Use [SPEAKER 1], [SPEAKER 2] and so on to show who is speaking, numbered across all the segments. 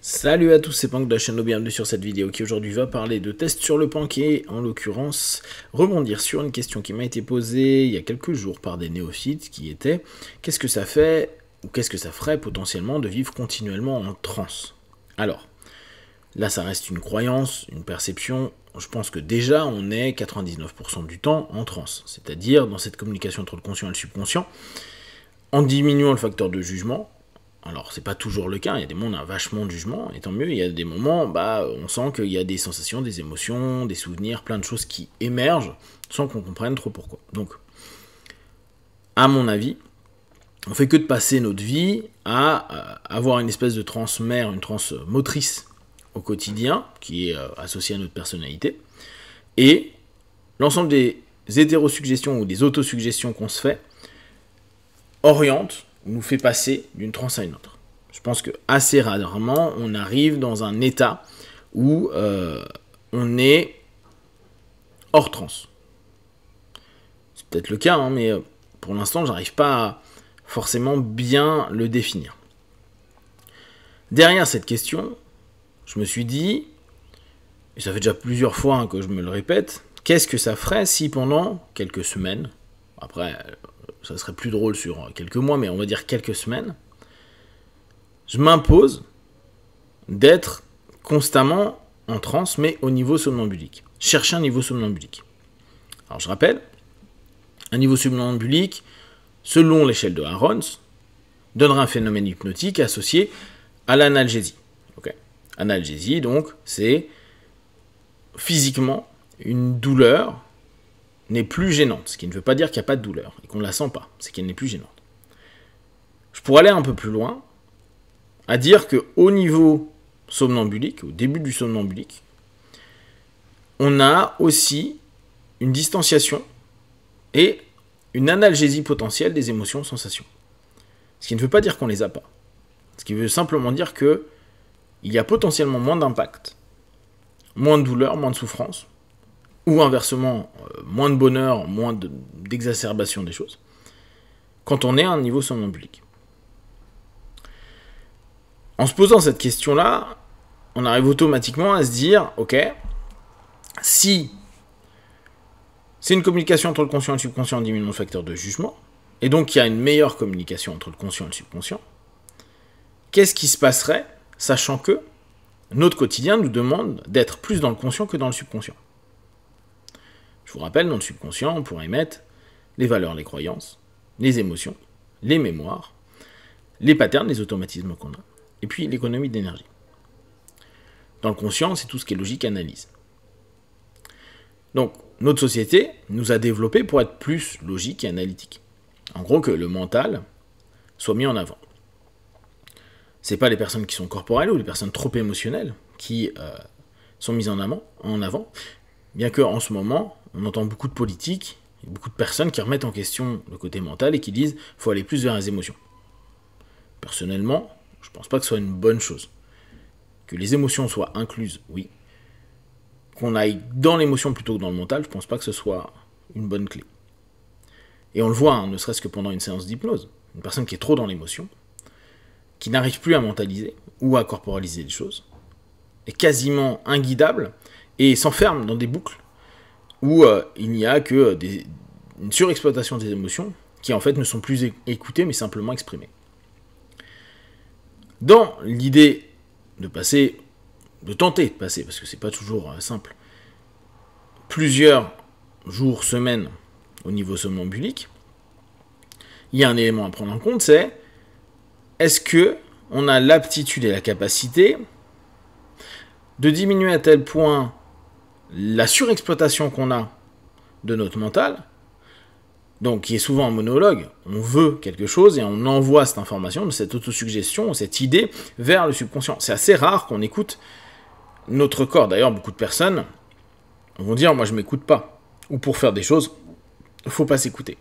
[SPEAKER 1] Salut à tous, c'est Pank de la chaîne, bienvenue sur cette vidéo qui aujourd'hui va parler de tests sur le Pank et en l'occurrence rebondir sur une question qui m'a été posée il y a quelques jours par des néophytes qui était qu'est-ce que ça fait ou qu'est-ce que ça ferait potentiellement de vivre continuellement en transe? Alors, là ça reste une croyance, une perception, je pense que déjà on est 99% du temps en transe, c'est-à-dire dans cette communication entre le conscient et le subconscient, en diminuant le facteur de jugement. Alors, c'est pas toujours le cas, il y a des moments où on a vachement de jugement, et tant mieux, il y a des moments, on sent qu'il y a des sensations, des émotions, des souvenirs, plein de choses qui émergent, sans qu'on comprenne trop pourquoi. Donc, à mon avis, on fait que de passer notre vie à avoir une espèce de transe mère, une transe motrice au quotidien, qui est associée à notre personnalité, et l'ensemble des hétérosuggestions ou des autosuggestions qu'on se fait oriente, nous fait passer d'une transe à une autre. Je pense que assez rarement, on arrive dans un état où on est hors transe. C'est peut-être le cas, hein, mais pour l'instant, j'arrive pas à forcément bien le définir. Derrière cette question, je me suis dit, et ça fait déjà plusieurs fois hein, que je me le répète, qu'est-ce que ça ferait si pendant quelques semaines, après ça serait plus drôle sur quelques mois, mais on va dire quelques semaines, je m'impose d'être constamment en transe, mais au niveau somnambulique. Chercher un niveau somnambulique. Alors je rappelle, un niveau somnambulique, selon l'échelle de Harrons, donnera un phénomène hypnotique associé à l'analgésie. Okay. Analgésie, donc, c'est physiquement une douleur n'est plus gênante, ce qui ne veut pas dire qu'il n'y a pas de douleur et qu'on ne la sent pas, c'est qu'elle n'est plus gênante. Je pourrais aller un peu plus loin, à dire qu'au niveau somnambulique, au début du somnambulique, on a aussi une distanciation et une analgésie potentielle des émotions, sensations. Ce qui ne veut pas dire qu'on ne les a pas. Ce qui veut simplement dire qu'il y a potentiellement moins d'impact, moins de douleur, moins de souffrance, ou inversement, moins de bonheur, moins d'exacerbation des choses, quand on est à un niveau somnambulique. En se posant cette question-là, on arrive automatiquement à se dire, ok, si c'est une communication entre le conscient et le subconscient en diminuant le facteur de jugement, et donc il y a une meilleure communication entre le conscient et le subconscient, qu'est-ce qui se passerait, sachant que notre quotidien nous demande d'être plus dans le conscient que dans le subconscient? Je vous rappelle, dans le subconscient, on pourrait mettre les valeurs, les croyances, les émotions, les mémoires, les patterns, les automatismes qu'on a, et puis l'économie d'énergie. Dans le conscient, c'est tout ce qui est logique, analyse. Donc, notre société nous a développé pour être plus logique et analytique. En gros, que le mental soit mis en avant. C'est pas les personnes qui sont corporelles ou les personnes trop émotionnelles qui sont mises en avant, bien qu'en ce moment, on entend beaucoup de politiques, et beaucoup de personnes qui remettent en question le côté mental et qui disent qu'il faut aller plus vers les émotions. Personnellement, je ne pense pas que ce soit une bonne chose. Que les émotions soient incluses, oui. Qu'on aille dans l'émotion plutôt que dans le mental, je ne pense pas que ce soit une bonne clé. Et on le voit, hein, ne serait-ce que pendant une séance d'hypnose. Une personne qui est trop dans l'émotion, qui n'arrive plus à mentaliser ou à corporaliser les choses, est quasiment inguidable et s'enferme dans des boucles où il n'y a que une surexploitation des émotions qui en fait ne sont plus écoutées mais simplement exprimées. Dans l'idée de tenter de passer, parce que c'est pas toujours simple, plusieurs jours, semaines au niveau somnambulique, il y a un élément à prendre en compte, c'est est-ce que on a l'aptitude et la capacité de diminuer à tel point la surexploitation qu'on a de notre mental, donc qui est souvent un monologue, on veut quelque chose et on envoie cette information, cette autosuggestion, cette idée vers le subconscient. C'est assez rare qu'on écoute notre corps. D'ailleurs, beaucoup de personnes vont dire « moi je m'écoute pas », ou pour faire des choses, il ne faut pas s'écouter.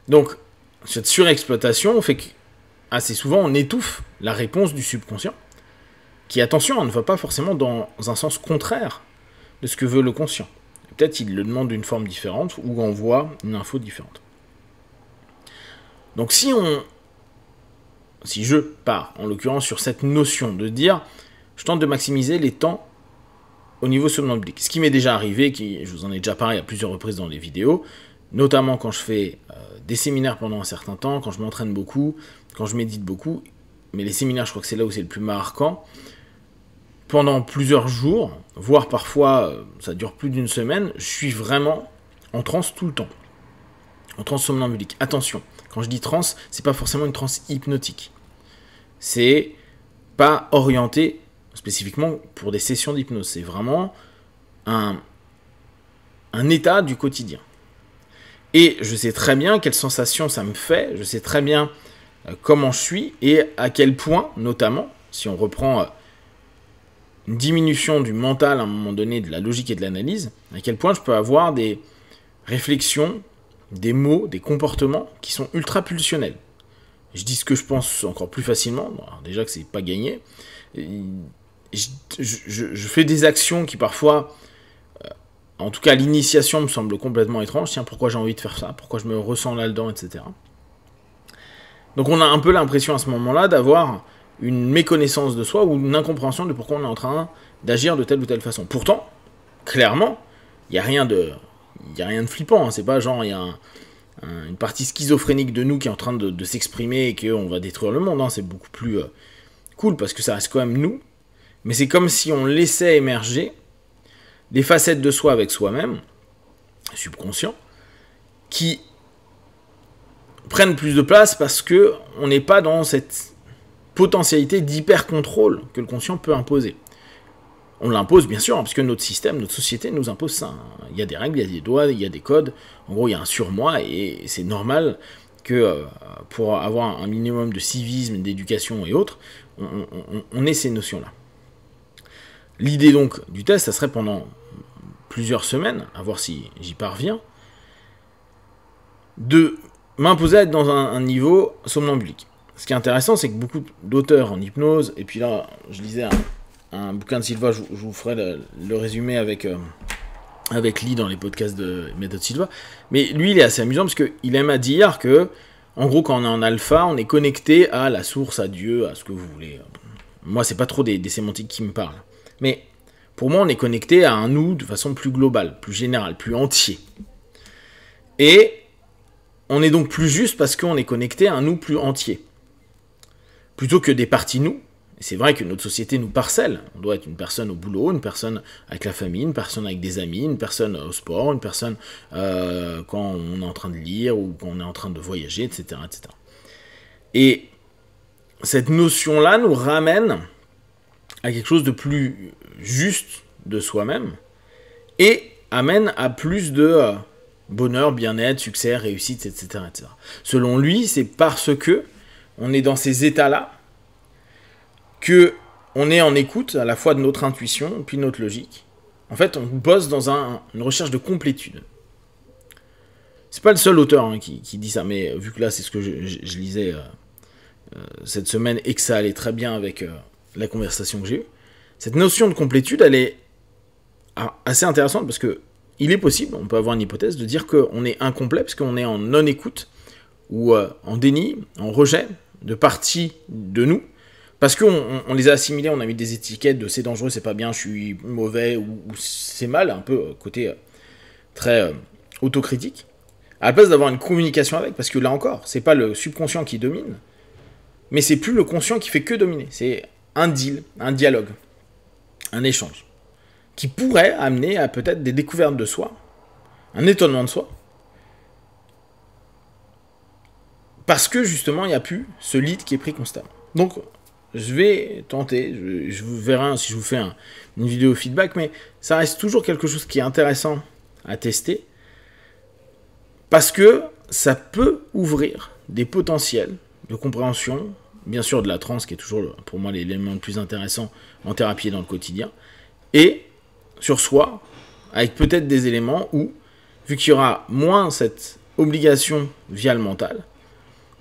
[SPEAKER 1] Donc, cette surexploitation fait qu'assez souvent on étouffe la réponse du subconscient, qui, attention, ne va pas forcément dans un sens contraire de ce que veut le conscient. Peut-être il le demande d'une forme différente ou envoie une info différente. Donc si on si je pars, en l'occurrence, sur cette notion de dire, je tente de maximiser les temps au niveau somnambulique. Ce qui m'est déjà arrivé, je vous en ai déjà parlé à plusieurs reprises dans les vidéos, notamment quand je fais des séminaires pendant un certain temps, quand je m'entraîne beaucoup, quand je médite beaucoup, mais les séminaires, je crois que c'est là où c'est le plus marquant, pendant plusieurs jours, voire parfois, ça dure plus d'une semaine, je suis vraiment en transe tout le temps, en transe somnambulique. Attention, quand je dis transe, c'est pas forcément une transe hypnotique. C'est pas orienté spécifiquement pour des sessions d'hypnose, c'est vraiment un état du quotidien. Et je sais très bien quelles sensations ça me fait, je sais très bien comment je suis, et à quel point, notamment, si on reprend une diminution du mental à un moment donné, de la logique et de l'analyse, à quel point je peux avoir des réflexions, des mots, des comportements qui sont ultra pulsionnels. Je dis ce que je pense encore plus facilement, bon, alors déjà que c'est pas gagné, je fais des actions qui parfois, en tout cas l'initiation me semble complètement étrange, tiens pourquoi j'ai envie de faire ça, pourquoi je me ressens là-dedans, etc. Donc on a un peu l'impression à ce moment-là d'avoir une méconnaissance de soi ou une incompréhension de pourquoi on est en train d'agir de telle ou telle façon. Pourtant, clairement, il n'y a rien de flippant, hein. C'est pas genre il y a une partie schizophrénique de nous qui est en train de s'exprimer et qu'on va détruire le monde, hein. C'est beaucoup plus cool parce que ça reste quand même nous, mais c'est comme si on laissait émerger des facettes de soi avec soi-même, subconscient, qui prennent plus de place parce que on n'est pas dans cette potentialité d'hyper-contrôle que le conscient peut imposer. On l'impose bien sûr, parce que notre système, notre société nous impose ça. Il y a des règles, il y a des lois, il y a des codes. En gros, il y a un surmoi et c'est normal que pour avoir un minimum de civisme, d'éducation et autres, on ait ces notions-là. L'idée donc du test, ça serait pendant plusieurs semaines, à voir si j'y parviens, de m'imposer à être dans un niveau somnambulique. Ce qui est intéressant, c'est que beaucoup d'auteurs en hypnose, et puis là, je lisais un bouquin de Silva, je vous ferai le résumé avec Lee dans les podcasts de Méthode Silva, mais lui, il est assez amusant parce qu'il aime à dire que, en gros, quand on est en alpha, on est connecté à la source, à Dieu, à ce que vous voulez. Moi, c'est pas trop des sémantiques qui me parlent. Mais pour moi, on est connecté à un nous de façon plus globale, plus générale, plus entier. Et on est donc plus juste parce qu'on est connecté à un nous plus entier. Plutôt que des parties nous. Et c'est vrai que notre société nous parcelle. On doit être une personne au boulot, une personne avec la famille, une personne avec des amis, une personne au sport, une personne quand on est en train de lire ou quand on est en train de voyager, etc., etc. Et cette notion-là nous ramène à quelque chose de plus juste de soi-même et amène à plus de bonheur, bien-être, succès, réussite, etc., etc. Selon lui, c'est parce que on est dans ces états-là que on est en écoute à la fois de notre intuition puis de notre logique. En fait, on bosse dans une recherche de complétude. C'est pas le seul auteur qui dit ça, mais vu que là, c'est ce que je lisais cette semaine et que ça allait très bien avec la conversation que j'ai eue, cette notion de complétude, elle est assez intéressante parce que il est possible, on peut avoir une hypothèse, de dire qu'on est incomplet parce qu'on est en non-écoute ou en déni, en rejet de parties de nous, parce qu'on les a assimilés, on a mis des étiquettes de c'est dangereux, c'est pas bien, je suis mauvais ou c'est mal, un peu côté très autocritique, à la place d'avoir une communication avec, parce que là encore, c'est pas le subconscient qui domine, mais c'est plus le conscient qui fait que dominer, c'est un deal, un dialogue, un échange, qui pourrait amener à peut-être des découvertes de soi, un étonnement de soi, parce que justement il n'y a plus ce lead qui est pris constamment. Donc je vais tenter, je vous verrai si je vous fais une vidéo feedback, mais ça reste toujours quelque chose qui est intéressant à tester, parce que ça peut ouvrir des potentiels de compréhension, bien sûr de la transe qui est toujours pour moi l'élément le plus intéressant en thérapie et dans le quotidien, et sur soi, avec peut-être des éléments où, vu qu'il y aura moins cette obligation via le mental,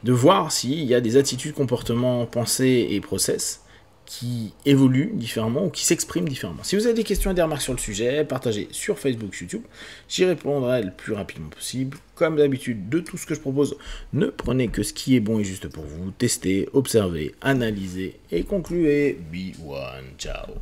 [SPEAKER 1] de voir s'il y a des attitudes, comportements, pensées et process qui évoluent différemment ou qui s'expriment différemment. Si vous avez des questions et des remarques sur le sujet, partagez sur Facebook, YouTube. J'y répondrai le plus rapidement possible. Comme d'habitude, de tout ce que je propose, ne prenez que ce qui est bon et juste pour vous. Testez, observez, analysez et concluez. Be one. Ciao.